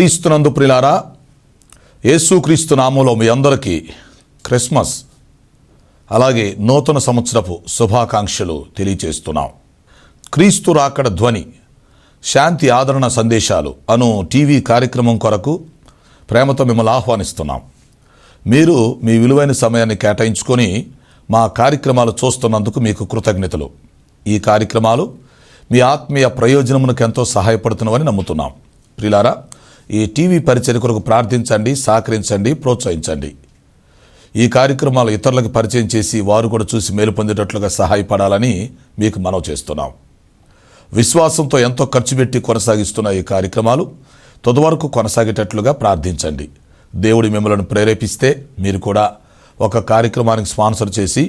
క్రీస్తునందు ప్రియులారా, యేసుక్రీస్తు నామములో మీ అందరికీ క్రిస్మస్ అలాగే నూతన సంవత్సరపు శుభాకాంక్షలు తెలియచేస్తున్నాం. క్రీస్తు రాకడ ధ్వని శాంతి ఆదరణ సందేశాలు అను టీవీ కార్యక్రమం కొరకు ప్రేమతో మిమ్మల్ని ఆహ్వానిస్తున్నాం. మీరు మీ విలువైన సమయాన్ని కేటాయించుకొని మా కార్యక్రమాలు చూస్తున్నందుకు మీకు కృతజ్ఞతలు. ఈ కార్యక్రమాలు మీ ఆత్మీయ ప్రయోజనమునకు ఎంతో సహాయపడుతున్నవని నమ్ముతున్నాం. ప్రియులారా, ఈ టీవీ పరిచర్య కొరకు ప్రార్థించండి, సహకరించండి, ప్రోత్సహించండి. ఈ కార్యక్రమాలు ఇతరులకు పరిచయం చేసి వారు కూడా చూసి మేలు పొందేటట్లుగా సహాయపడాలని మీకు మనవి చేస్తున్నాం. విశ్వాసంతో ఎంతో ఖర్చు పెట్టి కొనసాగిస్తున్న ఈ కార్యక్రమాలు తుదవరకు కొనసాగేటట్లుగా ప్రార్థించండి. దేవుడు మిమ్మల్ని ప్రేరేపిస్తే మీరు కూడా ఒక కార్యక్రమానికి స్పాన్సర్ చేసి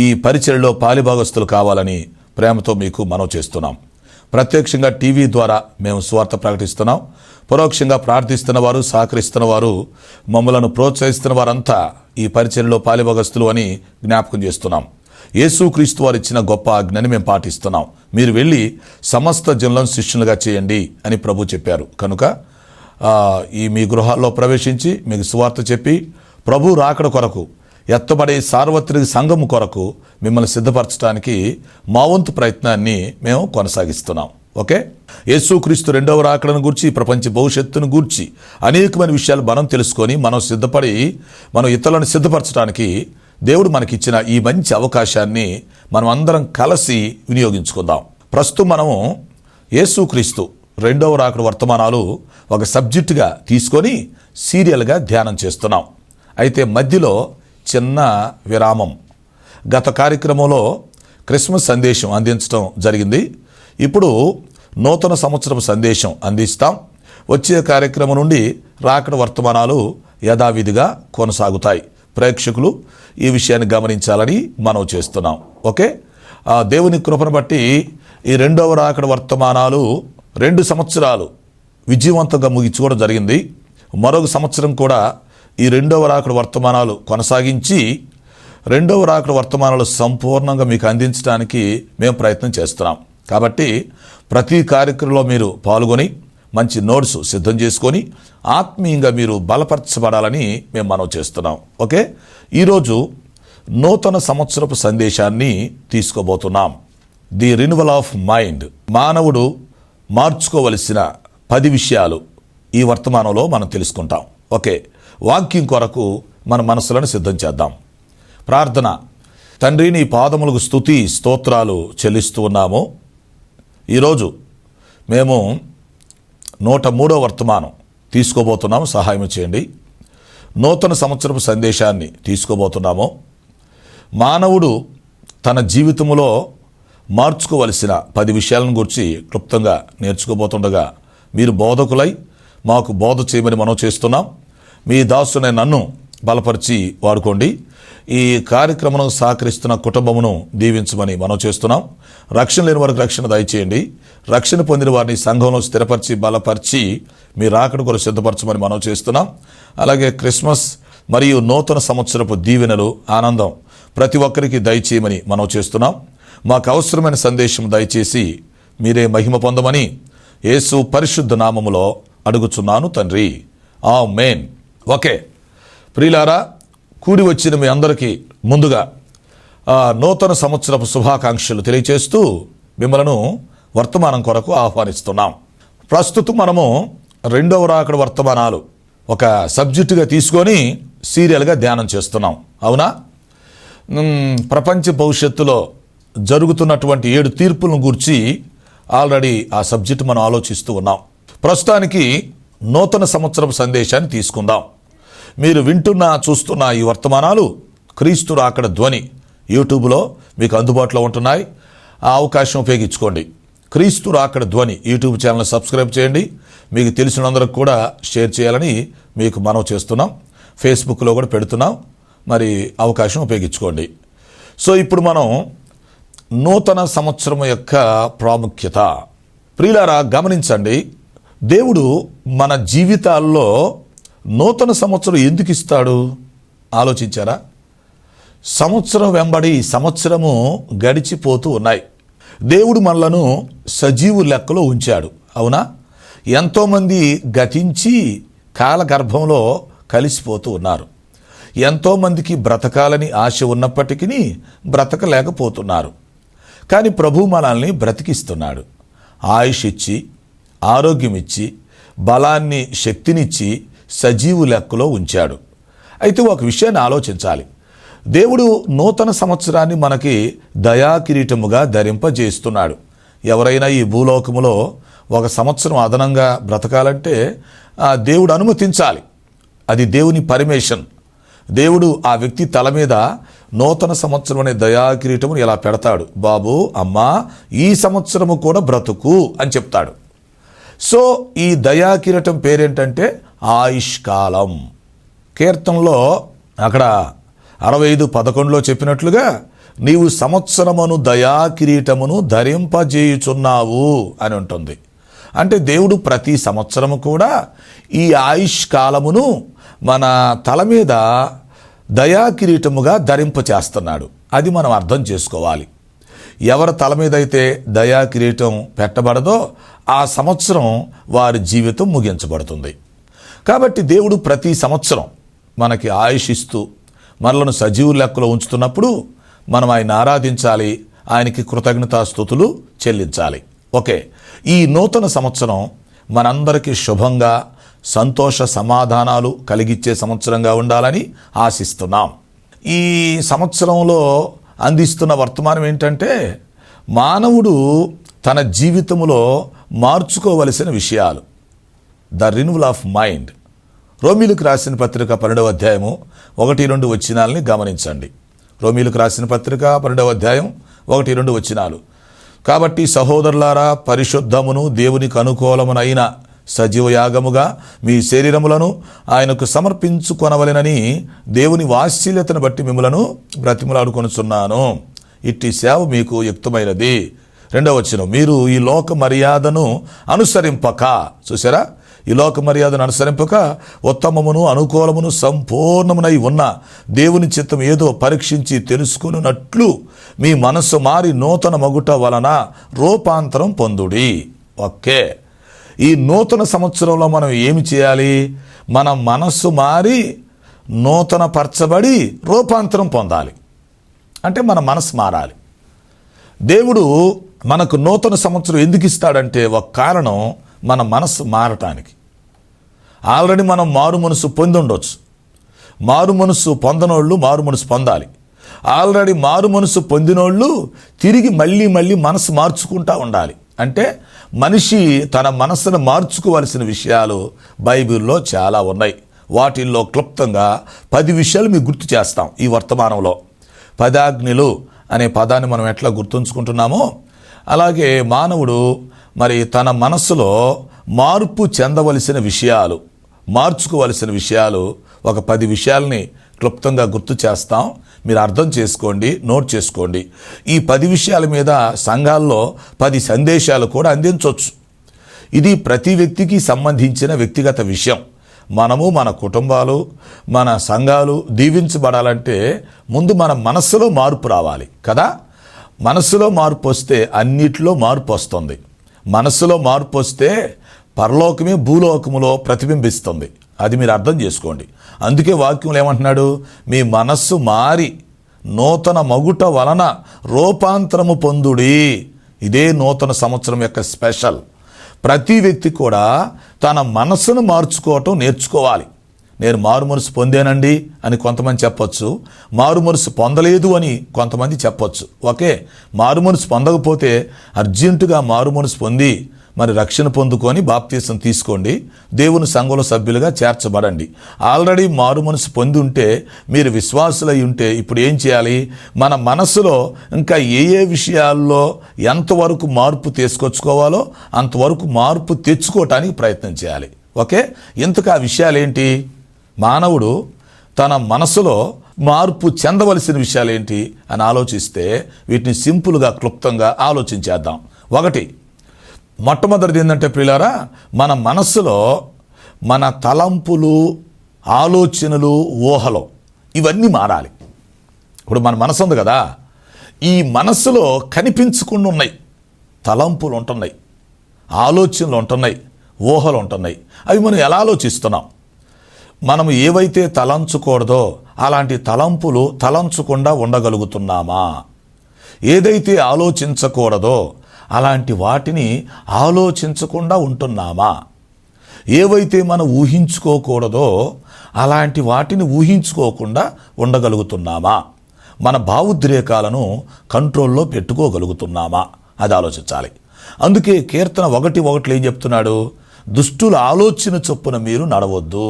ఈ పరిచర్యలో పాలిభాగస్తులు కావాలని ప్రేమతో మీకు మనవి చేస్తున్నాం. ప్రత్యక్షంగా టీవీ ద్వారా మేము సువార్త ప్రకటిస్తున్నాం. పరోక్షంగా ప్రార్థిస్తున్న వారు, సహకరిస్తున్న వారు, మమ్మలను ప్రోత్సహిస్తున్న వారంతా ఈ పరిచర్యలో పాలిభాగస్తులు అని జ్ఞాపకం చేస్తున్నాం. యేసుక్రీస్తు వారు ఇచ్చిన గొప్ప ఆజ్ఞని మేము పాటిస్తున్నాం. మీరు వెళ్ళి సమస్త జనులను శిష్యులుగా చేయండి అని ప్రభు చెప్పారు. కనుక ఈ మీ గృహాల్లో ప్రవేశించి మీకు సువార్త చెప్పి ప్రభు రాకడ కొరకు ఎత్తబడే సార్వత్రిక సంఘము కొరకు మిమ్మల్ని సిద్ధపరచడానికి మా వంతు ప్రయత్నాన్ని మేము కొనసాగిస్తున్నాం. ఓకే, యేసుక్రీస్తు రెండవ రాకడను గూర్చి, ప్రపంచ భవిష్యత్తును గూర్చి అనేకమైన విషయాలు మనం తెలుసుకొని మనం సిద్ధపడి మనం ఇతరులను సిద్ధపరచడానికి దేవుడు మనకిచ్చిన ఈ మంచి అవకాశాన్ని మనం అందరం కలిసి వినియోగించుకుందాం. ప్రస్తుతం మనము యేసుక్రీస్తు రెండవ రాకడ వర్తమానాలు ఒక సబ్జెక్టుగా తీసుకొని సీరియల్గా ధ్యానం చేస్తున్నాం. అయితే మధ్యలో చిన్న విరామం. గత కార్యక్రమంలో క్రిస్మస్ సందేశం అందించడం జరిగింది. ఇప్పుడు నూతన సంవత్సరపు సందేశం అందిస్తాం. వచ్చే కార్యక్రమం నుండి రాకడ వర్తమానాలు యథావిధిగా కొనసాగుతాయి. ప్రేక్షకులు ఈ విషయాన్ని గమనించాలని మనం చేస్తున్నాం. ఓకే, దేవుని కృపను బట్టి ఈ రెండవ రాకడ వర్తమానాలు 2 సంవత్సరాలు విజయవంతంగా ముగించుకోవడం జరిగింది. మరొక సంవత్సరం కూడా ఈ రెండవ రాకడ వర్తమానాలు కొనసాగించి రెండవ రాకడ వర్తమానాలు సంపూర్ణంగా మీకు అందించడానికి మేము ప్రయత్నం చేస్తున్నాం. కాబట్టి ప్రతి కార్యక్రమంలో మీరు పాల్గొని మంచి నోట్స్ సిద్ధం చేసుకొని ఆత్మీయంగా మీరు బలపరచబడాలని మేము మనవి చేస్తున్నాం. ఓకే, ఈరోజు నూతన సంవత్సరపు సందేశాన్ని తీసుకోబోతున్నాం. ది రిన్యువల్ ఆఫ్ మైండ్, మానవుడు మార్చుకోవలసిన 10 విషయాలు ఈ వర్తమానంలో మనం తెలుసుకుంటాం. ఓకే, వాక్యం కొరకు మన మనసులను సిద్ధం చేద్దాం. ప్రార్థన. తండ్రి, నీ పాదములకు స్తుతి స్తోత్రాలు చెల్లిస్తూ ఉన్నాము. ఈరోజు మేము 103వ వర్తమానం తీసుకోబోతున్నాము. సహాయం చేయండి. నూతన సంవత్సరపు సందేశాన్ని తీసుకోబోతున్నాము. మానవుడు తన జీవితంలో మార్చుకోవలసిన 10 విషయాలను గురించి క్లుప్తంగా నేర్చుకోబోతుండగా మీరు బోధకులై మాకు బోధ చేయమని మనం చేస్తున్నాం. మీ దాసునే నన్ను బలపరిచి వాడుకోండి. ఈ కార్యక్రమం సహకరిస్తున్న కుటుంబమును దీవించమని మనం చేస్తున్నాం. రక్షణ లేని వారికి రక్షణ దయచేయండి. రక్షణ పొందిన వారిని సంఘంలో స్థిరపరిచి బలపరిచి మీ రాకడ కొరకు సిద్ధపరచమని మనం చేస్తున్నాం. అలాగే క్రిస్మస్ మరియు నూతన సంవత్సరపు దీవెనలు, ఆనందం ప్రతి ఒక్కరికి దయచేయమని మనం చేస్తున్నాం. మాకు అవసరమైన సందేశం దయచేసి మీరే మహిమ పొందమని యేసు పరిశుద్ధ నామములో అడుగుచున్నాను తండ్రి, ఆమేన్. ఓకే ప్రియులారా, కూడి వచ్చిన మీ అందరికీ ముందుగా నూతన సంవత్సరపు శుభాకాంక్షలు తెలియచేస్తూ మిమ్మలను వర్తమానం కొరకు ఆహ్వానిస్తున్నాం. ప్రస్తుతం మనము రెండవ రాకడ వర్తమానాలు ఒక సబ్జెక్టుగా తీసుకొని సీరియల్గా ధ్యానం చేస్తున్నాం. అవునా? ప్రపంచ భవిష్యత్తులో జరుగుతున్నటువంటి 7 తీర్పులను గురించి ఆల్రెడీ ఆ సబ్జెక్టు మనం ఆలోచిస్తూ ఉన్నాం. ప్రస్తుతానికి నూతన సంవత్సరపు సందేశాన్ని తీసుకుందాం. మీరు వింటున్న చూస్తున్న ఈ వర్తమానాలు క్రీస్తు రాకడ ధ్వని యూట్యూబ్లో మీకు అందుబాటులో ఉంటున్నాయి. ఆ అవకాశం ఉపయోగించుకోండి. క్రీస్తు రాకడ ధ్వని యూట్యూబ్ ఛానల్ సబ్స్క్రైబ్ చేయండి. మీకు తెలిసినందరికి కూడా షేర్ చేయాలని మీకు మనవి చేస్తున్నాం. ఫేస్బుక్లో కూడా పెడుతున్నాం. మరి అవకాశం ఉపయోగించుకోండి. సో ఇప్పుడు మనం నూతన సంవత్సరం యొక్క ప్రాముఖ్యత. ప్రియులారా, గమనించండి, దేవుడు మన జీవితాల్లో నూతన సంవత్సరం ఎందుకు ఇస్తాడు ఆలోచించారా? సంవత్సరం వెంబడి సంవత్సరము గడిచిపోతూ ఉన్నాయి. దేవుడు మనలను సజీవు లెక్కలో ఉంచాడు. అవునా? ఎంతోమంది గతించి కాలగర్భంలో కలిసిపోతూ ఉన్నారు. ఎంతోమందికి బ్రతకాలని ఆశ ఉన్నప్పటికీ బ్రతకలేకపోతున్నారు. కానీ ప్రభు మనల్ని బ్రతికిస్తున్నాడు. ఆయుష్ ఇచ్చి, ఆరోగ్యం ఇచ్చి, బలాన్ని, శక్తినిచ్చి సజీవు లెక్కలో ఉంచాడు. అయితే ఒక విషయాన్ని ఆలోచించాలి. దేవుడు నూతన సంవత్సరాన్ని మనకి దయాకిరీటముగా ధరింపజేస్తున్నాడు. ఎవరైనా ఈ భూలోకములో ఒక సంవత్సరం అదనంగా బ్రతకాలంటే దేవుడు అనుమతించాలి. అది దేవుని పర్మిషన్. దేవుడు ఆ వ్యక్తి తల మీద నూతన సంవత్సరం అనే దయాకిరీటమును ఇలా పెడతాడు. బాబు, అమ్మా, ఈ సంవత్సరము కూడా బ్రతుకు అని చెప్తాడు. సో ఈ దయాకిరీటం పేరేంటంటే ఆయుష్కాలం. కీర్తనలో అక్కడ 65:11 చెప్పినట్లుగా నీవు సంవత్సరమును దయాకిరీటమును ధరింపజేయుచున్నావు అని ఉంటుంది. అంటే దేవుడు ప్రతి సంవత్సరము కూడా ఈ ఆయుష్కాలమును మన తల మీద దయాకిరీటముగా ధరింపచేస్తున్నాడు. అది మనం అర్థం చేసుకోవాలి. ఎవరి తల మీద అయితే దయాకిరీటం పెట్టబడదో ఆ సంవత్సరం వారి జీవితం ముగించబడుతుంది. కాబట్టి దేవుడు ప్రతి సంవత్సరం మనకి ఆయుష్ ఇస్తూ మనలను సజీవు లెక్కలో ఉంచుతున్నప్పుడు మనం ఆయన ఆరాధించాలి, ఆయనకి కృతజ్ఞతాస్తుతులు చెల్లించాలి. ఓకే, ఈ నూతన సంవత్సరం మనందరికీ శుభంగా, సంతోష సమాధానాలు కలిగించే సంవత్సరంగా ఉండాలని ఆశిస్తున్నాం. ఈ సంవత్సరంలో అందిస్తున్న వర్తమానం ఏంటంటే మానవుడు తన జీవితంలో మార్చుకోవలసిన విషయాలు. The renewal of mind. రోమీలకు రాసిన పత్రిక 12వ అధ్యాయము 1-2 వచనాలని గమనించండి. రోమీలకు రాసిన పత్రిక 12వ అధ్యాయం 1-2 వచనాలు. కాబట్టి సహోదరులారా, పరిశుద్ధమును దేవునికి అనుకూలమునైన సజీవ యాగముగా మీ శరీరములను ఆయనకు సమర్పించుకొనవలెనని దేవుని వాత్సల్యతను బట్టి మిమ్మలను బ్రతిమలాడుకొనుచున్నాను. ఇట్టి సేవ మీకు యుక్తమైనది. 2వ వచనం, మీరు ఈ లోక మర్యాదను అనుసరింపక, చూసారా, ఈ లోక మర్యాదను అనుసరింపక ఉత్తమమును అనుకూలమును సంపూర్ణమునై ఉన్న దేవుని చిత్తం ఏదో పరీక్షించి తెలుసుకున్నట్లు మీ మనస్సు మారి నూతన మగుట వలన రూపాంతరం పొందుడి. ఓకే, ఈ నూతన సంవత్సరంలో మనం ఏమి చేయాలి? మన మనస్సు మారి నూతన పరచబడి రూపాంతరం పొందాలి. అంటే మన మనసు మారాలి. దేవుడు మనకు నూతన సంవత్సరం ఎందుకు ఇస్తాడంటే ఒక కారణం మన మనసు మారటానికి. ఆల్రెడీ మనం మారు మనసు పొంది ఉండొచ్చు. మారు మనసు పొందనోళ్ళు మారు మనసు పొందాలి. ఆల్రెడీ మారు మనసు పొందినోళ్ళు తిరిగి మళ్ళీ మనసు మార్చుకుంటూ ఉండాలి. అంటే మనిషి తన మనసును మార్చుకోవలసిన విషయాలు బైబిల్లో చాలా ఉన్నాయి. వాటిల్లో క్లుప్తంగా 10 విషయాలు మీకు గుర్తు చేస్తాం ఈ వర్తమానంలో. 10 ఆజ్ఞలు అనే పదాన్ని మనం ఎట్లా గుర్తుంచుకుంటున్నామో అలాగే మానవుడు మరి తన మనస్సులో మార్పు చెందవలసిన విషయాలు, మార్చుకోవలసిన విషయాలు ఒక 10 విషయాల్ని క్లుప్తంగా గుర్తు చేస్తాం. మీరు అర్థం చేసుకోండి, నోట్ చేసుకోండి. ఈ 10 విషయాల మీద సంఘాల్లో 10 సందేశాలు కూడా అందించవచ్చు. ఇది ప్రతి వ్యక్తికి సంబంధించిన వ్యక్తిగత విషయం. మనము, మన కుటుంబాలు, మన సంఘాలు దీవించబడాలంటే ముందు మన మనస్సులో మార్పు రావాలి కదా. మనస్సులో మార్పు వస్తే అన్నిటిలో మార్పు వస్తుంది. మనస్సులో మార్పు వస్తే పరలోకమే భూలోకములో ప్రతిబింబిస్తుంది. అది మీరు అర్థం చేసుకోండి. అందుకే వాక్యంలో ఏమంటున్నాడు? మీ మనస్సు మారి నూతన మగుట వలన రూపాంతరము పొందుడి. ఇదే నూతన సంవత్సరం యొక్క స్పెషల్. ప్రతి వ్యక్తి కూడా తన మనస్సును మార్చుకోవటం నేర్చుకోవాలి. నేను మారు మనసు పొందానండి అని కొంతమంది చెప్పొచ్చు, మారు మనసు పొందలేదు అని కొంతమంది చెప్పొచ్చు. ఓకే, మారు మనసు పొందకపోతే అర్జెంటుగా మారు మనసు పొంది మరి రక్షణ పొందుకొని బాప్తీసం తీసుకోండి, దేవుని సంఘంలో సభ్యులుగా చేర్చబడండి. ఆల్రెడీ మారు మనసు పొంది ఉంటే, మీరు విశ్వాసులై ఉంటే ఇప్పుడు ఏం చేయాలి? మన మనసులో ఇంకా ఏ విషయాల్లో ఎంతవరకు మార్పు తీసుకొచ్చుకోవాలో అంతవరకు మార్పు తెచ్చుకోవటానికి ప్రయత్నం చేయాలి. ఓకే, ఇంతకు ఆ విషయాలు ఏంటి? మానవుడు తన మనసులో మార్పు చెందవలసిన విషయాలు ఏంటి అని ఆలోచిస్తే వీటిని సింపుల్గా క్లుప్తంగా ఆలోచించేద్దాం. 1, మొట్టమొదటిది ఏంటంటే ప్రియులారా, మన మనస్సులో మన తలంపులు, ఆలోచనలు, ఊహలు ఇవన్నీ మారాలి. ఇప్పుడు మన మనసు ఉంది కదా, ఈ మనస్సులో కనిపించకుండా ఉన్నాయి తలంపులు ఉంటున్నాయి, ఆలోచనలు ఉంటున్నాయి, ఊహలు ఉంటున్నాయి. అవి మనం ఎలా ఆలోచిస్తున్నాం? మనం ఏవైతే తలంచకూడదో అలాంటి తలంపులు తలంచకుండా ఉండగలుగుతున్నామా? ఏదైతే ఆలోచించకూడదో అలాంటి వాటిని ఆలోచించకుండా ఉంటున్నామా? ఏవైతే మనం ఊహించుకోకూడదో అలాంటి వాటిని ఊహించుకోకుండా ఉండగలుగుతున్నామా? మన భావోద్రేకాలను కంట్రోల్లో పెట్టుకోగలుగుతున్నామా? అది ఆలోచించాలి. అందుకే కీర్తన 1:1 ఏం చెప్తున్నాడు? దుష్టుల ఆలోచన చొప్పున మీరు నడవద్దు,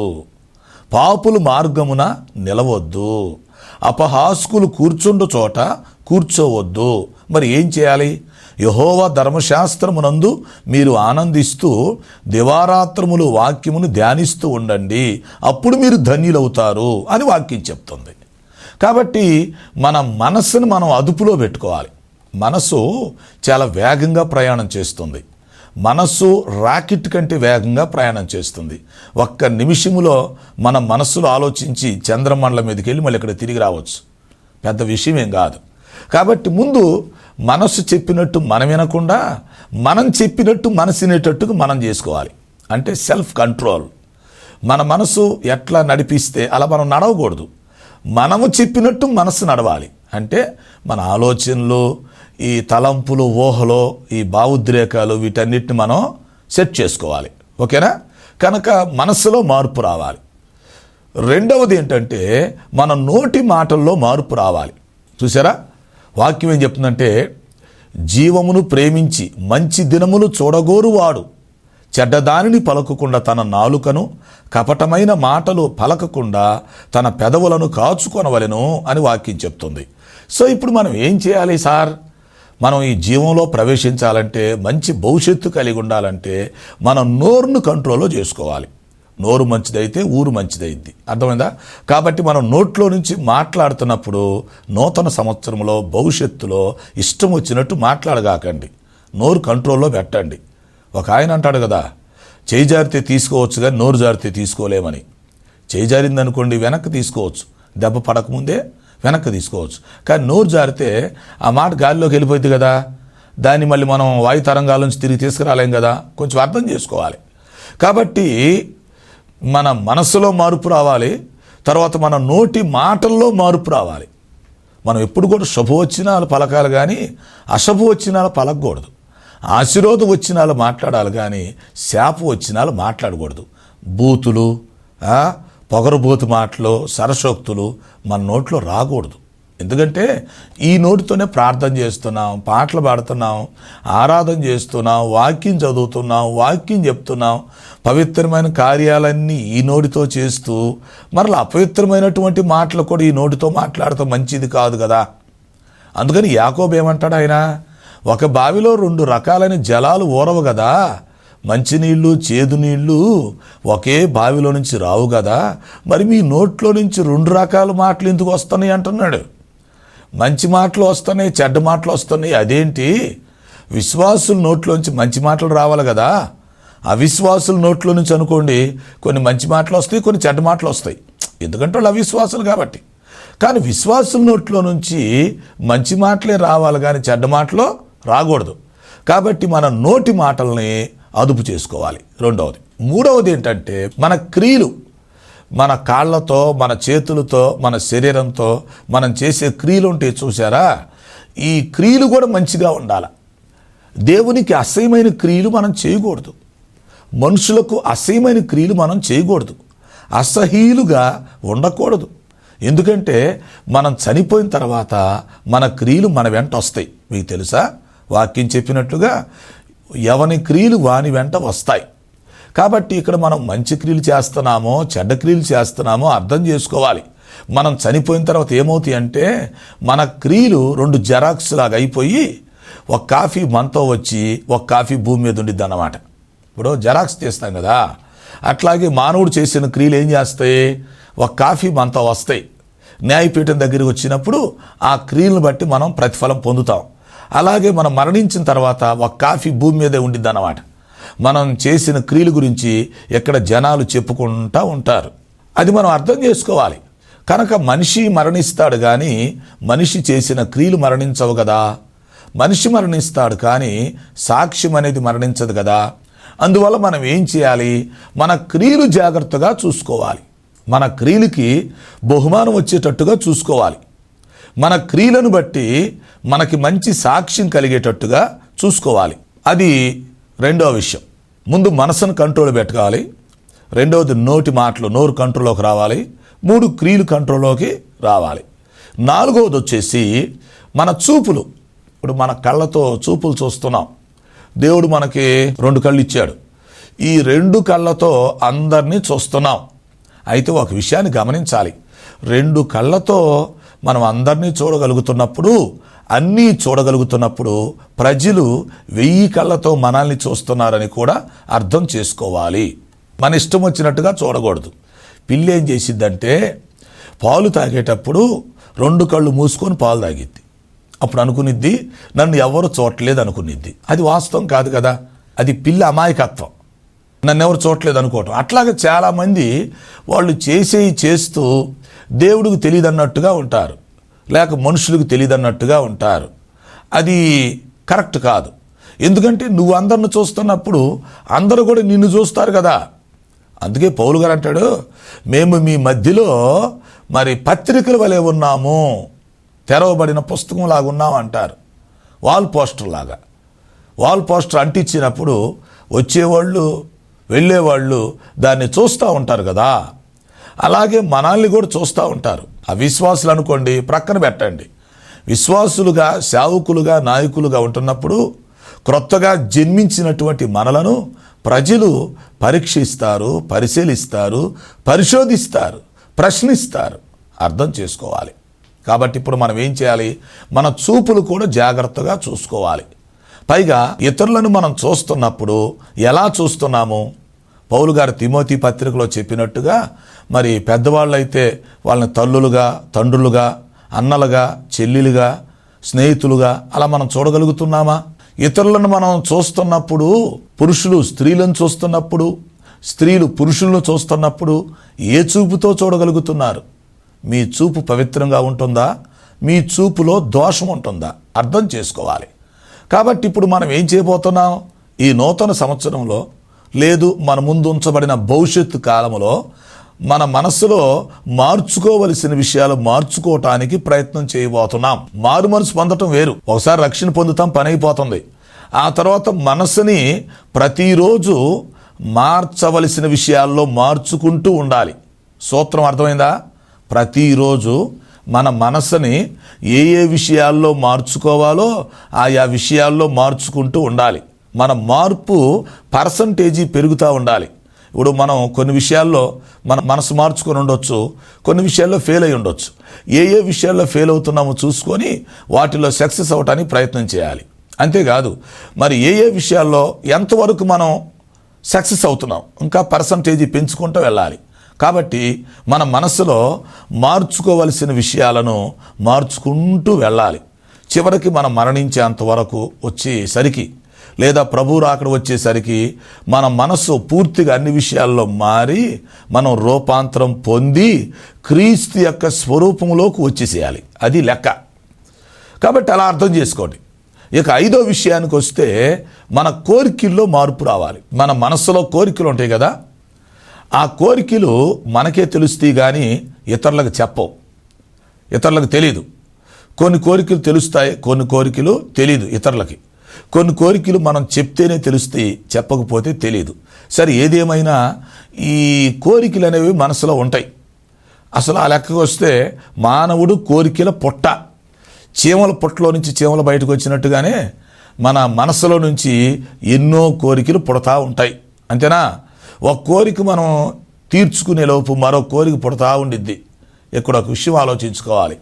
పాపులు మార్గమున నిలవద్దు, అపహాస్కులు కూర్చుండు చోట కూర్చోవద్దు. మరి ఏం చేయాలి? యెహోవా ధర్మశాస్త్రమునందు మీరు ఆనందిస్తూ దివారాత్రములు వాక్యమును ధ్యానిస్తూ ఉండండి, అప్పుడు మీరు ధన్యులవుతారు అని వాక్యం చెప్తుంది. కాబట్టి మన మనస్సును మనం అదుపులో పెట్టుకోవాలి. మనసు చాలా వేగంగా ప్రయాణం చేస్తుంది. మనస్సు రాకెట్ కంటే వేగంగా ప్రయాణం చేస్తుంది. ఒక్క నిమిషములో మన మనస్సులో ఆలోచించి చంద్రమండలం మీదకి వెళ్ళి మళ్ళీ ఇక్కడ తిరిగి రావచ్చు. పెద్ద విషయం ఏం కాదు. కాబట్టి ముందు మనస్సు చెప్పినట్టు మనం వినకుండా మనం చెప్పినట్టు మనసు వినేటట్టుగా మనం చేసుకోవాలి. అంటే సెల్ఫ్ కంట్రోల్. మన మనసు ఎట్లా నడిపిస్తే అలా మనం నడవకూడదు. మనము చెప్పినట్టు మనసు నడవాలి. అంటే మన ఆలోచనలు, ఈ తలంపులు, ఊహలు, ఈ భావోద్రేకాలు వీటన్నిటిని మనం సెట్ చేసుకోవాలి. ఓకేనా? కనుక మనసులో మార్పు రావాలి. రెండవది ఏంటంటే మన నోటి మాటల్లో మార్పు రావాలి. చూసారా? వాక్యం ఏం చెప్తుందంటే, జీవమును ప్రేమించి మంచి దినములు చూడగోరువాడు చెడ్డదానిని పలకకుండా తన నాలుకను, కపటమైన మాటలు పలకకుండా తన పెదవులను కాచుకొనవలెను అని వాక్యం చెప్తుంది. సో ఇప్పుడు మనం ఏం చేయాలి సార్? మనం ఈ జీవంలో ప్రవేశించాలంటే, మంచి భవిష్యత్తు కలిగి ఉండాలంటే మనం నోరును కంట్రోల్లో చేసుకోవాలి. నోరు మంచిదైతే ఊరు మంచిదైద్ది. అర్థమైందా? కాబట్టి మనం నోట్లో నుంచి మాట్లాడుతున్నప్పుడు నూతన సంవత్సరంలో, భవిష్యత్తులో ఇష్టం వచ్చినట్టు మాట్లాడగాకండి. నోరు కంట్రోల్లో పెట్టండి. ఒక ఆయన అంటాడు కదా, చేయి జారితే తీసుకోవచ్చు కానీ నోరు జారితే తీసుకోలేమని. చేయి జారిందనుకోండి వెనక్కి తీసుకోవచ్చు, దెబ్బ పడకముందే వెనక్కి తీసుకోవచ్చు. కానీ నోరు జారితే ఆ మాట గాలిలోకి వెళ్ళిపోయింది కదా, దాన్ని మళ్ళీ మనం వాయు తరంగాల నుంచి తిరిగి తీసుకురాలేం కదా. కొంచెం అర్థం చేసుకోవాలి. కాబట్టి మన మనసులో మార్పు రావాలి. తర్వాత మన నోటి మాటల్లో మార్పు రావాలి. మనం ఎప్పుడు కూడా శుభవచనాలు పలకాలి కానీ అశుభవచనాలు పలకకూడదు. ఆశీర్వాదం వచనాలు మాట్లాడాలి కానీ శాపవచనాలు మాట్లాడకూడదు. బూతులు, పొగరుబోతు మాటలు, సరసోక్తులు మన నోట్లో రాకూడదు. ఎందుకంటే ఈ నోటితోనే ప్రార్థన చేస్తున్నాం, పాటలు పాడుతున్నాం, ఆరాధన చేస్తున్నాం, వాక్యం చదువుతున్నాం, వాక్యం చెప్తున్నాం. పవిత్రమైన కార్యాలన్నీ ఈ నోటితో చేస్తూ మరలా అపవిత్రమైనటువంటి మాటలు కూడా ఈ నోటితో మాట్లాడటం మంచిది కాదు కదా. అందుకని యాకోబు ఏమంటాడు? ఆయన, ఒక బావిలో 2 రకాలైన జలాలు ఊరవు కదా, మంచినీళ్ళు, చేదు నీళ్ళు ఒకే బావిలో నుంచి రావు కదా, మరి మీ నోట్లో నుంచి 2 రకాల మాటలు ఎందుకు వస్తున్నాయి అంటున్నాడు. మంచి మాటలు వస్తున్నాయి, చెడ్డ మాటలు వస్తున్నాయి. అదేంటి? విశ్వాసుల నోట్లోంచి మంచి మాటలు రావాలి కదా. అవిశ్వాసుల నోట్లో నుంచి అనుకోండి కొన్ని మంచి మాటలు వస్తాయి, కొన్ని చెడ్డ మాటలు వస్తాయి. ఎందుకంటే వాళ్ళు అవిశ్వాసులు కాబట్టి. కానీ విశ్వాసుల నోట్లో నుంచి మంచి మాటలే రావాలి కానీ చెడ్డ మాటలు రాకూడదు. కాబట్టి మన నోటి మాటల్ని అదుపు చేసుకోవాలి. రెండవది. మూడవది ఏంటంటే మన క్రియలు. మన కాళ్ళతో, మన చేతులతో, మన శరీరంతో మనం చేసే క్రియలు ఉంటే చూసారా, ఈ క్రియలు కూడా మంచిగా ఉండాలి. దేవునికి అసహ్యమైన క్రియలు మనం చేయకూడదు. మనుషులకు అసహ్యమైన క్రియలు మనం చేయకూడదు. అసహ్యులుగా ఉండకూడదు. ఎందుకంటే మనం చనిపోయిన తర్వాత మన క్రియలు మన వెంట వస్తాయి. మీకు తెలుసా? వాక్యం చెప్పినట్లుగా ఎవని క్రియలు వాని వెంట వస్తాయి. కాబట్టి ఇక్కడ మనం మంచి క్రియలు చేస్తున్నామో చెడ్డ క్రియలు చేస్తున్నామో అర్థం చేసుకోవాలి. మనం చనిపోయిన తర్వాత ఏమవుతాయి అంటే మన క్రియలు 2 జెరాక్స్ లాగా అయిపోయి ఒక కాఫీ మనతో వచ్చి ఒక కాఫీ భూమి మీద ఉండిద్ది అన్నమాట. ఇప్పుడు జెరాక్స్ చేస్తాం కదా, అట్లాగే మానవుడు చేసిన క్రియలు ఏం చేస్తాయి? ఒక కాఫీ మనతో వస్తాయి. న్యాయపీఠం దగ్గరికి వచ్చినప్పుడు ఆ క్రియలను బట్టి మనం ప్రతిఫలం పొందుతాం. అలాగే మనం మరణించిన తర్వాత ఒక కాఫీ భూమి మీదే ఉండిద్ది అన్నమాట. మనం చేసిన క్రియల గురించి ఎక్కడ జనాలు చెప్పుకుంటూ ఉంటారు. అది మనం అర్థం చేసుకోవాలి. కనుక మనిషి మరణిస్తాడు కానీ మనిషి చేసిన క్రియలు మరణించవు కదా. మనిషి మరణిస్తాడు కానీ సాక్ష్యం అనేది మరణించదు కదా. అందువల్ల మనం ఏం చేయాలి? మన క్రియలు జాగ్రత్తగా చూసుకోవాలి. మన క్రియలకి బహుమానం వచ్చేటట్టుగా చూసుకోవాలి. మన క్రియలను బట్టి మనకి మంచి సాక్ష్యం కలిగేటట్టుగా చూసుకోవాలి. అది రెండవ విషయం. ముందు మనసును కంట్రోల్ పెట్టుకోవాలి. రెండవది నోటి మాటలు, నోరు కంట్రోల్లోకి రావాలి. 3 క్రియలు కంట్రోల్లోకి రావాలి. 4వది వచ్చేసి మన చూపులు. ఇప్పుడు మన కళ్ళతో చూపులు చూస్తున్నాం. దేవుడు మనకి 2 కళ్ళు ఇచ్చాడు. ఈ 2 కళ్ళతో అందరినీ చూస్తున్నాం. అయితే ఒక విషయాన్ని గమనించాలి. 2 కళ్ళతో మనం అందరినీ చూడగలుగుతున్నప్పుడు, అన్నీ చూడగలుగుతున్నప్పుడు ప్రజలు 1000 కళ్ళతో మనల్ని చూస్తున్నారని కూడా అర్థం చేసుకోవాలి. మన ఇష్టం వచ్చినట్టుగా చూడకూడదు. పిల్లి ఏం చేసిద్దంటే పాలు తాగేటప్పుడు 2 కళ్ళు మూసుకొని పాలు తాగిద్ది. అప్పుడు అనుకునిద్ది నన్ను ఎవరు చూడలేదు అనుకునిద్ది. అది వాస్తవం కాదు కదా. అది పిల్లి అమాయకత్వం, నన్ను ఎవరు చూడలేదు అనుకోవటం. అట్లాగే చాలామంది వాళ్ళు చేస్తూ దేవుడికి తెలియదన్నట్టుగా ఉంటారు, లేక మనుషులకు తెలియదన్నట్టుగా ఉంటారు. అది కరెక్ట్ కాదు. ఎందుకంటే నువ్వు అందరిని చూస్తున్నప్పుడు అందరూ కూడా నిన్ను చూస్తారు కదా. అందుకే పౌలు గారు అంటాడు, మేము మీ మధ్యలో మరి పత్రికల వలె ఉన్నాము, తెరవబడిన పుస్తకం లాగా ఉన్నాం అంటారు. వాల్ పోస్టర్ లాగా. వాల్ పోస్టర్ అంటించినప్పుడు వచ్చేవాళ్ళు వెళ్ళేవాళ్ళు దాన్ని చూస్తూ ఉంటారు కదా. అలాగే మనల్ని కూడా చూస్తూ ఉంటారు. అవిశ్వాసులు అనుకోండి, ప్రక్కన పెట్టండి. విశ్వాసులుగా, సేవకులుగా, నాయకులుగా ఉంటున్నప్పుడు క్రొత్తగా జన్మించినటువంటి మనలను ప్రజలు పరీక్షిస్తారు, పరిశీలిస్తారు, పరిశోధిస్తారు, ప్రశ్నిస్తారు. అర్థం చేసుకోవాలి. కాబట్టి ఇప్పుడు మనం ఏం చేయాలి? మన చూపులు కూడా జాగ్రత్తగా చూసుకోవాలి. పైగా ఇతరులను మనం చూస్తున్నప్పుడు ఎలా చూస్తున్నాము? పౌలు గారు తిమోతి పత్రికలో చెప్పినట్టుగా మరి పెద్దవాళ్ళైతే వాళ్ళని తల్లులుగా, తండ్రులుగా, అన్నలుగా, చెల్లెలుగా, స్నేహితులుగా అలా మనం చూడగలుగుతున్నామా? ఇతరులను మనం చూస్తున్నప్పుడు, పురుషులు స్త్రీలను చూస్తున్నప్పుడు, స్త్రీలు పురుషులను చూస్తున్నప్పుడు ఏ చూపుతో చూడగలుగుతున్నారు? మీ చూపు పవిత్రంగా ఉంటుందా? మీ చూపులో దోషం ఉంటుందా? అర్థం చేసుకోవాలి. కాబట్టి ఇప్పుడు మనం ఏం చేయబోతున్నాం? ఈ నూతన సంవత్సరంలో లేదు మన ముందు ఉంచబడిన భవిష్యత్తు కాలంలో మన మనసులో మార్చుకోవలసిన విషయాలు మార్చుకోవటానికి ప్రయత్నం చేయబోతున్నాం. మారు మనసు పొందటం వేరు. ఒకసారి రక్షణ పొందుతాం, పని అయిపోతుంది. ఆ తర్వాత మనసుని ప్రతిరోజు మార్చవలసిన విషయాల్లో మార్చుకుంటూ ఉండాలి. సూత్రం అర్థమైందా? ప్రతిరోజు మన మనసుని ఏ విషయాల్లో మార్చుకోవాలో ఆయా విషయాల్లో మార్చుకుంటూ ఉండాలి. మన మార్పు పర్సంటేజీ పెరుగుతూ ఉండాలి. ఇప్పుడు మనం కొన్ని విషయాల్లో మన మనసు మార్చుకొని ఉండొచ్చు, కొన్ని విషయాల్లో ఫెయిల్ అయి ఉండొచ్చు. ఏ విషయాల్లో ఫెయిల్ అవుతున్నామో చూసుకొని వాటిలో సక్సెస్ అవ్వటానికి ప్రయత్నం చేయాలి. అంతేకాదు మరి ఏ విషయాల్లో ఎంతవరకు మనం సక్సెస్ అవుతున్నాం, ఇంకా పర్సంటేజీ పెంచుకుంటూ వెళ్ళాలి. కాబట్టి మన మనసులో మార్చుకోవలసిన విషయాలను మార్చుకుంటూ వెళ్ళాలి. చివరికి మనం మరణించేంత వరకు వచ్చేసరికి, లేదా ప్రభు రాకడ వచ్చేసరికి మన మనసు పూర్తిగా అన్ని విషయాల్లో మారి మనం రూపాంతరం పొంది క్రీస్తు యొక్క స్వరూపంలోకి వచ్చేసేయాలి. అది లెక్క. కాబట్టి అలా అర్థం చేసుకోండి. ఇక 5వ విషయానికి వస్తే మన కోరికల్లో మార్పు రావాలి. మన మనసులో కోరికలు ఉంటాయి కదా, ఆ కోరికలు మనకే తెలుస్తాయి కానీ ఇతరులకు చెప్పవు, ఇతరులకు తెలీదు. కొన్ని కోరికలు తెలుస్తాయి, కొన్ని కోరికలు తెలీదు ఇతరులకి. కొన్ని కోరికలు మనం చెప్తేనే తెలుస్తాయి, చెప్పకపోతే తెలియదు. సరే, ఏదేమైనా ఈ కోరికలు అనేవి మనసులో ఉంటాయి. అసలు ఆ లెక్కకు వస్తే మానవుడు కోరికల పుట్ట. చీమల పుట్టలో నుంచి చీమలు బయటకు వచ్చినట్టుగానే మన మనసులో నుంచి ఎన్నో కోరికలు పుడతా ఉంటాయి. అంతేనా? ఒక కోరిక మనం తీర్చుకునే లోపు మరో కోరిక పుడతా ఉండిద్ది. ఇక్కడ ఒక విషయం ఆలోచించుకోవాలి.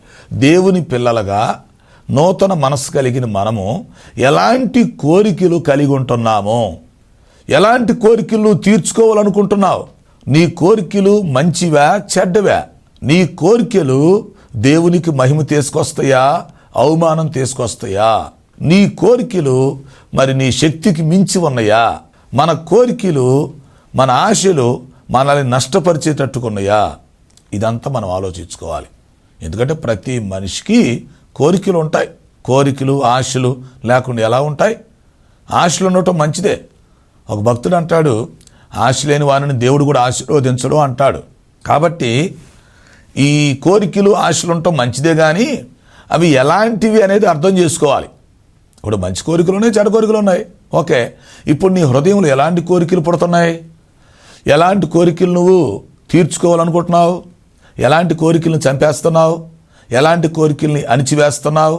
దేవుని పిల్లలుగా నూతన మనసు కలిగిన మనము ఎలాంటి కోరికలు కలిగి ఉంటున్నామో, ఎలాంటి కోరికలు తీర్చుకోవాలనుకుంటున్నావు? నీ కోరికలు మంచివా చెడ్డవా? నీ కోరికలు దేవునికి మహిమ తీసుకొస్తాయా, అవమానం తీసుకొస్తాయా? నీ కోరికలు మరి నీ శక్తికి మించి ఉన్నాయా? మన కోరికలు, మన ఆశలు మనల్ని నష్టపరిచేటట్టుకున్నాయా? ఇదంతా మనం ఆలోచించుకోవాలి. ఎందుకంటే ప్రతి మనిషికి కోరికలు ఉంటాయి. కోరికలు, ఆశలు లేకుండా ఎలా ఉంటాయి? ఆశలు ఉండటం మంచిదే, ఒక భక్తుడు అంటాడు, ఆశ లేని వారిని దేవుడు కూడా ఆశీర్వదించడు అంటాడు. కాబట్టి ఈ కోరికలు ఆశలు ఉండటం మంచిదే, కానీ అవి ఎలాంటివి అనేది అర్థం చేసుకోవాలి. ఇప్పుడు మంచి కోరికలు ఉన్నాయి, చెడు కోరికలు ఉన్నాయి. ఓకే, ఇప్పుడు నీ హృదయంలో ఎలాంటి కోరికలు పుడుతున్నాయి? ఎలాంటి కోరికలు నువ్వు తీర్చుకోవాలనుకుంటున్నావు? ఎలాంటి కోరికలను చంపేస్తున్నావు? ఎలాంటి కోరికల్ని అణిచివేస్తున్నావు?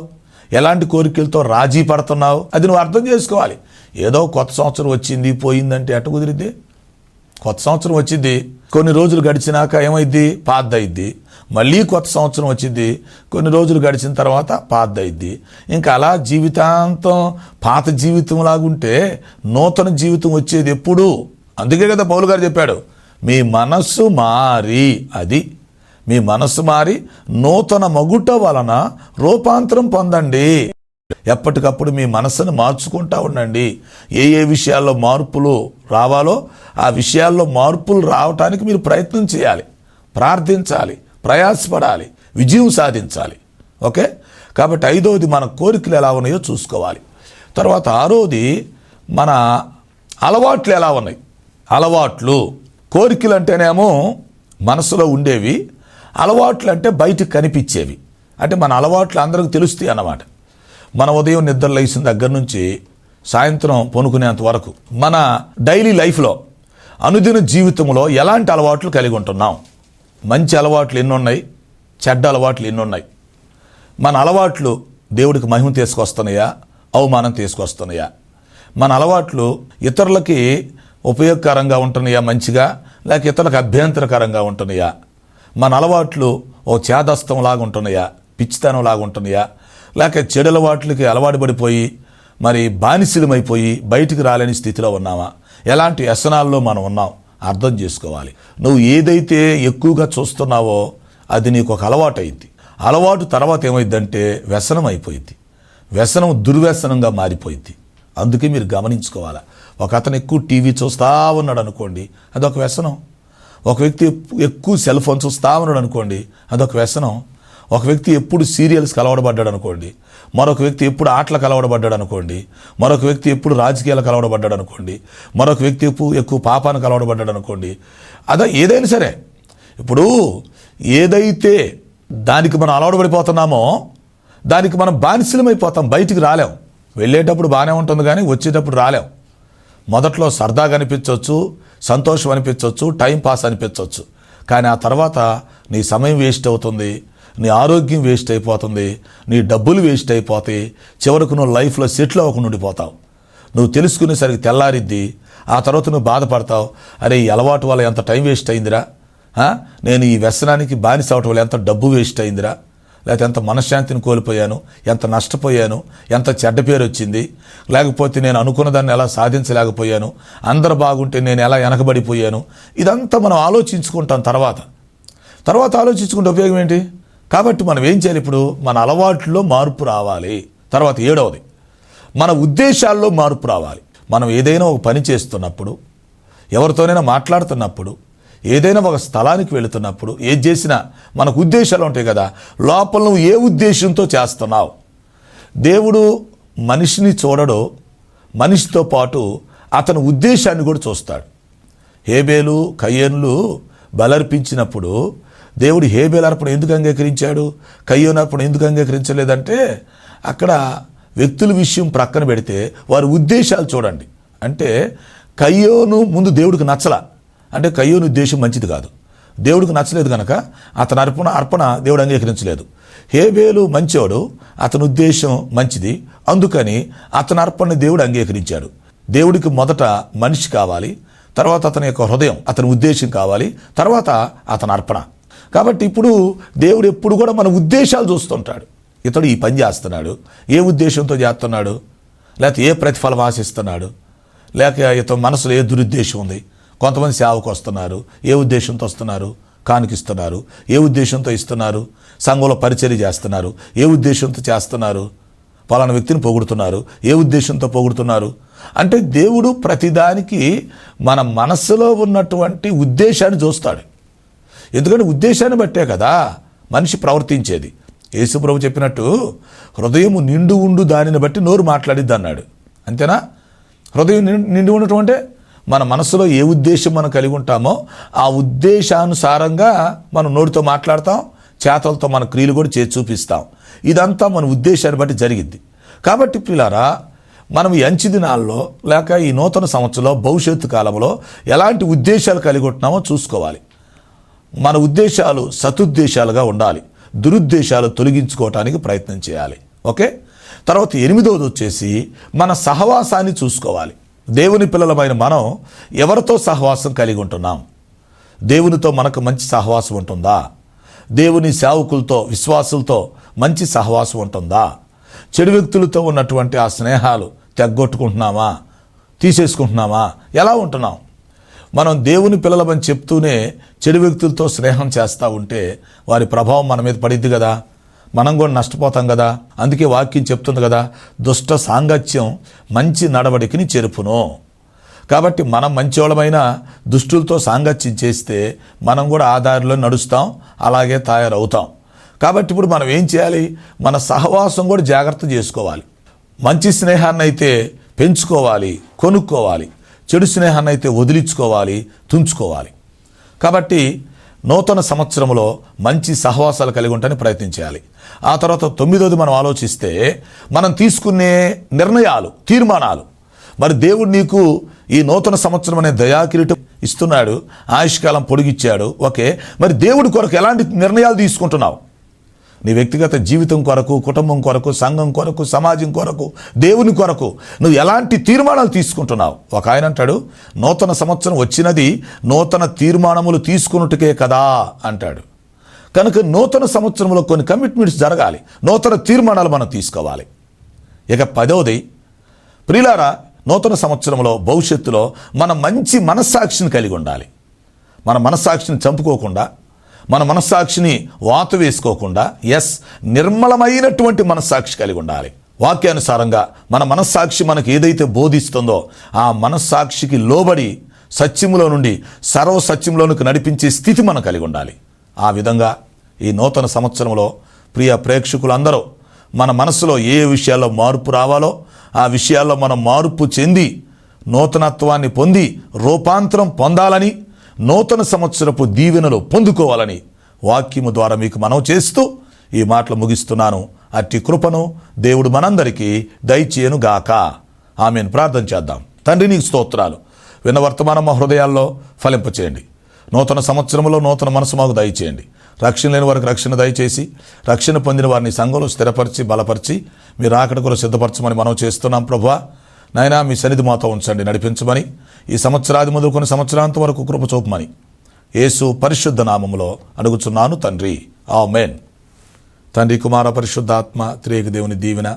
ఎలాంటి కోరికలతో రాజీ పడుతున్నావు? అది నువ్వు అర్థం చేసుకోవాలి. ఏదో కొత్త సంవత్సరం వచ్చింది పోయిందంటే ఎట్ట కుదిరిద్ది? కొత్త సంవత్సరం వచ్చింది, కొన్ని రోజులు గడిచినాక ఏమైద్ది? పాతదైద్ది. మళ్ళీ కొత్త సంవత్సరం వచ్చింది, కొన్ని రోజులు గడిచిన తర్వాత పాతదైద్ది. ఇంకా అలా జీవితాంతం పాత జీవితం లాగుంటే నూతన జీవితం వచ్చేది ఎప్పుడు? అందుకే కదా పౌలు గారు చెప్పాడు, మీ మనస్సు మారి, అది మీ మనస్సు మారి నూతన మగుట వలన రూపాంతరం పొందండి. ఎప్పటికప్పుడు మీ మనస్సును మార్చుకుంటూ ఉండండి. ఏ ఏ విషయాల్లో మార్పులు రావాలో ఆ విషయాల్లో మార్పులు రావటానికి మీరు ప్రయత్నం చేయాలి, ప్రార్థించాలి, ప్రయాసపడాలి, విజయం సాధించాలి. ఓకే, కాబట్టి 5వది మన కోరికలు ఎలా ఉన్నాయో చూసుకోవాలి. తర్వాత 6వది మన అలవాట్లు ఎలా ఉన్నాయి. అలవాట్లు, కోరికలు అంటేనేమో మనసులో ఉండేవి, అలవాట్లు అంటే బయటకు కనిపించేవి. అంటే మన అలవాట్లు అందరికి తెలుస్తాయి అన్నమాట. మన ఉదయం నిద్ర లేచిన దగ్గర నుంచి సాయంత్రం పనుకునేంత వరకు మన డైలీ లైఫ్లో, అనుదిన జీవితంలో ఎలాంటి అలవాట్లు కలిగి ఉంటున్నాం? మంచి అలవాట్లు ఎన్నున్నాయి, చెడ్డ అలవాట్లు ఎన్నున్నాయి? మన అలవాట్లు దేవుడికి మహిమ తీసుకొస్తున్నాయా, అవమానం తీసుకొస్తున్నాయా? మన అలవాట్లు ఇతరులకి ఉపయోగకరంగా ఉంటున్నాయా మంచిగా, లేక ఇతరులకు అభ్యంతరకరంగా ఉంటున్నాయా? మన అలవాట్లు ఓ చేదస్తంలాగా ఉంటున్నాయా, పిచ్చితనంలాగా ఉంటున్నాయా, లేక చెడు అలవాట్లకి అలవాటు పడిపోయి మరి బానిసలమైపోయి బయటికి రాలేని స్థితిలో ఉన్నామా? ఎలాంటి వ్యసనాల్లో మనం ఉన్నాం అర్థం చేసుకోవాలి. నువ్వు ఏదైతే ఎక్కువగా చూస్తున్నావో అది నీకు ఒక అలవాటు అయింది. అలవాటు తర్వాత ఏమైందంటే వ్యసనం అయిపోయింది. వ్యసనం దుర్వ్యసనంగా మారిపోయింది. అందుకే మీరు గమనించుకోవాలి. ఒక అతను ఎక్కువ టీవీ చూస్తూ ఉన్నాడు అనుకోండి, అదొక వ్యసనం. ఒక వ్యక్తి ఎక్కువ సెల్ ఫోన్ చూస్తూ ఉన్నాడు అనుకోండి, అదొక వ్యసనం. ఒక వ్యక్తి ఎప్పుడు సీరియల్స్కి అలవాటుపడ్డాడు అనుకోండి, మరొక వ్యక్తి ఎప్పుడు ఆటలకు అలవాటుపడ్డాడు అనుకోండి, మరొక వ్యక్తి ఎప్పుడు రాజకీయాలకు అలవాటుపడ్డాడు అనుకోండి, మరొక వ్యక్తి ఎక్కువ పాపానికి అలవాటుపడ్డాడు అనుకోండి. అదే ఏదైనా సరే, ఇప్పుడు ఏదైతే దానికి మనం అలవాటు పడిపోతున్నామో దానికి మనం బానిసలమైపోతాం, బయటికి రాలేం. వెళ్ళేటప్పుడు బాగానే ఉంటుంది కానీ వచ్చేటప్పుడు రాలేం. మొదట్లో సరదాగా అనిపించవచ్చు, సంతోషం అనిపించవచ్చు, టైం పాస్ అనిపించవచ్చు, కానీ ఆ తర్వాత నీ సమయం వేస్ట్ అవుతుంది, నీ ఆరోగ్యం వేస్ట్ అయిపోతుంది, నీ డబ్బులు వేస్ట్ అయిపోతాయి. చివరకు నువ్వు లైఫ్లో సెటిల్ అవ్వకుండా ఉండిపోతావు. నువ్వు తెలుసుకునేసరికి తెల్లారిద్ది. ఆ తర్వాత నువ్వు బాధపడతావు, అరే ఈ అలవాటు వల్ల ఎంత టైం వేస్ట్ అయిందిరా, నేను ఈ వ్యసనానికి బానిస అవటం వల్ల ఎంత డబ్బు వేస్ట్ అయిందిరా, లేకపోతే ఎంత మనశ్శాంతిని కోల్పోయాను, ఎంత నష్టపోయాను, ఎంత చెడ్డ పేరు వచ్చింది, లేకపోతే నేను అనుకున్న దాన్ని ఎలా సాధించలేకపోయాను, అందరు బాగుంటే నేను ఎలా వెనకబడిపోయాను. ఇదంతా మనం ఆలోచించుకుంటాం. తర్వాత ఆలోచించుకుంటే ఉపయోగం ఏంటి? కాబట్టి మనం ఏం చేయాలి? ఇప్పుడు మన అలవాట్లలో మార్పు రావాలి. తర్వాత 7వది మన ఉద్దేశాల్లో మార్పు రావాలి. మనం ఏదైనా ఒక పని చేస్తున్నప్పుడు, ఎవరితోనైనా మాట్లాడుతున్నప్పుడు, ఏదైనా ఒక స్థలానికి వెళుతున్నప్పుడు, ఏది చేసినా మనకు ఉద్దేశాలు ఉంటాయి కదా. లోపల నువ్వు ఏ ఉద్దేశంతో చేస్తున్నావు? దేవుడు మనిషిని చూడడు, మనిషితో పాటు అతని ఉద్దేశాన్ని కూడా చూస్తాడు. హేబేలు కయ్యనులు బలర్పించినప్పుడు దేవుడు హేబేలు అర్పణ ఎందుకు అంగీకరించాడు, కయ్యోను అర్పణ ఎందుకు అంగీకరించలేదంటే అక్కడ వ్యక్తుల విషయం ప్రక్కన పెడితే వారి ఉద్దేశాలు చూడండి. అంటే కయ్యోను ముందు దేవుడికి నచ్చల, అంటే కయ్యోను ఉద్దేశం మంచిది కాదు, దేవుడికి నచ్చలేదు కనుక అతని అర్పణ దేవుడు అంగీకరించలేదు. హేబేలు మంచోడు, అతని ఉద్దేశం మంచిది, అందుకని అతని అర్పణని దేవుడు అంగీకరించాడు. దేవుడికి మొదట మనిషి కావాలి, తర్వాత అతని యొక్క హృదయం, అతని ఉద్దేశం కావాలి, తర్వాత అతని అర్పణ. కాబట్టి ఇప్పుడు దేవుడు ఎప్పుడు కూడా మన ఉద్దేశాలు చూస్తుంటాడు. ఇతడు ఈ పని చేస్తున్నాడు, ఏ ఉద్దేశంతో చేస్తున్నాడు, లేకపోతే ఏ ప్రతిఫలం ఆశిస్తున్నాడు, లేక ఇతని మనసులో ఏ దురుద్దేశం ఉంది. కొంతమంది సేవకు వస్తున్నారు, ఏ ఉద్దేశంతో వస్తున్నారు? కానుకిస్తున్నారు. ఏ ఉద్దేశంతో ఇస్తున్నారు? సంఘంలో పరిచర్య చేస్తున్నారు. ఏ ఉద్దేశంతో చేస్తున్నారు? పలానా వ్యక్తిని పొగుడుతున్నారు. ఏ ఉద్దేశంతో పొగుడుతున్నారు? అంటే దేవుడు ప్రతిదానికి మన మనస్సులో ఉన్నటువంటి ఉద్దేశాన్ని చూస్తాడు. ఎందుకంటే ఉద్దేశాన్ని బట్టే కదా మనిషి ప్రవర్తించేది. యేసుప్రభు చెప్పినట్టు హృదయము నిండు ఉండు దానిని బట్టి నోరు మాట్లాడిద్ది అన్నాడు. అంతేనా? హృదయం నిండి ఉండటం అంటే మన మనసులో ఏ ఉద్దేశం మనం కలిగి ఉంటామో ఆ ఉద్దేశానుసారంగా మనం నోటితో మాట్లాడతాం, చేతలతో మన క్రియలు కూడా చేసి చూపిస్తాం. ఇదంతా మన ఉద్దేశాన్ని బట్టి జరిగింది. కాబట్టి ప్రియులారా, మనం ఈ అంచె దినాల్లో లేక ఈ నూతన సంవత్సరంలో భవిష్యత్తు కాలంలో ఎలాంటి ఉద్దేశాలు కలిగి ఉంటున్నామో చూసుకోవాలి. మన ఉద్దేశాలు సతుద్దేశాలుగా ఉండాలి. దురుద్దేశాలు తొలగించుకోవటానికి ప్రయత్నం చేయాలి. ఓకే. తర్వాత 8వది వచ్చేసి మన సహవాసాన్ని చూసుకోవాలి. దేవుని పిల్లలమైన మనం ఎవరితో సహవాసం కలిగి ఉంటున్నాం? దేవునితో మనకు మంచి సహవాసం ఉంటుందా? దేవుని సేవకులతో, విశ్వాసులతో మంచి సహవాసం ఉంటుందా? చెడు వ్యక్తులతో ఉన్నటువంటి ఆ స్నేహాలు తెగ్గొట్టుకుంటున్నామా, తీసేసుకుంటున్నామా? ఎలా ఉంటున్నాం? మనం దేవుని పిల్లలమని చెప్తూనే చెడు వ్యక్తులతో స్నేహం చేస్తూ ఉంటే వారి ప్రభావం మన మీద పడిద్ది కదా, మనం కూడా నష్టపోతాం కదా. అందుకే వాక్యం చెప్తుంది కదా, దుష్ట సాంగత్యం మంచి నడవడికిని చెరుపును. కాబట్టి మనం మంచివాళ్ళమైన దుష్టులతో సాంగత్యం చేస్తే మనం కూడా ఆ దారిలో నడుస్తాం, అలాగే తయారవుతాం. కాబట్టి ఇప్పుడు మనం ఏం చేయాలి? మన సహవాసం కూడా జాగ్రత్త చేసుకోవాలి. మంచి స్నేహాన్ని అయితే పెంచుకోవాలి, కొనుక్కోవాలి. చెడు స్నేహాన్ని అయితే వదిలించుకోవాలి, తుంచుకోవాలి. కాబట్టి నూతన సంవత్సరంలో మంచి సహవాసాలు కలిగి ఉంటానికి ప్రయత్నించాలి. ఆ తర్వాత 9వది మనం ఆలోచిస్తే మనం తీసుకునే నిర్ణయాలు, తీర్మానాలు. మరి దేవుడు నీకు ఈ నూతన సంవత్సరం అనే దయాకిరీటం ఇస్తున్నాడు, ఆయుష్కాలం పొడిగిచ్చాడు. ఓకే, మరి దేవుడి కొరకు ఎలాంటి నిర్ణయాలు తీసుకుంటున్నావు? నీ వ్యక్తిగత జీవితం కొరకు, కుటుంబం కొరకు, సంఘం కొరకు, సమాజం కొరకు, దేవుని కొరకు నువ్వు ఎలాంటి తీర్మానాలు తీసుకుంటున్నావు? ఒక ఆయన అంటాడు, నూతన సంవత్సరం వచ్చినది నూతన తీర్మానములు తీసుకున్నట్టుకే కదా అంటాడు. కనుక నూతన సంవత్సరంలో కొన్ని కమిట్మెంట్స్ జరగాలి, నూతన తీర్మానాలు మనం తీసుకోవాలి. ఇక 10వది, ప్రియులారా, నూతన సంవత్సరంలో భవిష్యత్తులో మన మంచి మనస్సాక్షిని కలిగి ఉండాలి. మన మనస్సాక్షిని చంపుకోకుండా, మన మనస్సాక్షిని వాత వేసుకోకుండా, నిర్మలమైనటువంటి మనస్సాక్షి కలిగి ఉండాలి. వాక్యానుసారంగా మన మనస్సాక్షి మనకు ఏదైతే బోధిస్తుందో ఆ మనస్సాక్షికి లోబడి సత్యములో నుండి సర్వసత్యంలోనికి నడిపించే స్థితి మనం కలిగి ఉండాలి. ఆ విధంగా ఈ నూతన సంవత్సరంలో ప్రియ ప్రేక్షకులందరూ మన మనసులో ఏ విషయాల్లో మార్పు రావాలో ఆ విషయాల్లో మనం మార్పు చెంది నూతనత్వాన్ని పొంది రూపాంతరం పొందాలని, నూతన సంవత్సరపు దీవెనలు పొందుకోవాలని వాక్యము ద్వారా మీకు మనవి చేస్తూ ఈ మాటలు ముగిస్తున్నాను. అట్టి కృపను దేవుడు మనందరికీ దయచేయను గాక. ఆమెను. ప్రార్థన చేద్దాం. తండ్రి, నీకు స్తోత్రాలు. విన్న వర్తమానం మా హృదయాల్లో ఫలింపచేయండి. నూతన సంవత్సరంలో నూతన మనసు మాకు దయచేయండి. రక్షణ లేని వారికి రక్షణ దయచేసి, రక్షణ పొందిన వారిని సంఘంలో స్థిరపరిచి, బలపరిచి మీరు రాకడ కూడా సిద్ధపరచమని మనం చేస్తున్నాం. ప్రభువా నాయనా, మీ సన్నిధి మాతో ఉంచండి, నడిపించమని, ఈ సంవత్సరాది మొదలుకొని సంవత్సరాంతం వరకు కృప చూపమని యేసు పరిశుద్ధ నామములో అడుగుచున్నాను తండ్రి. ఆమేన్. తండ్రి, కుమార, పరిశుద్ధాత్మ త్రియేక దేవుని దీవెన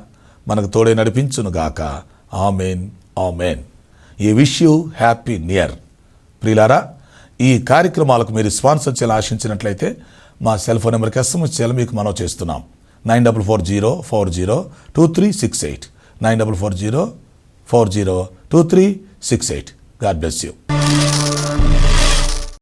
మనకు తోడే నడిపించును గాక. ఆమేన్, ఆమేన్. ఈ wish you happy new year. ప్రియులారా, ఈ కార్యక్రమాలకు మీరు స్పాన్సర్ చేయాలని ఆశించినట్లయితే మా సెల్ ఫోన్ నెంబర్కి SMS చేయాలని మీకు మనం చేస్తున్నాం. 9440402368 9440402368. God bless you.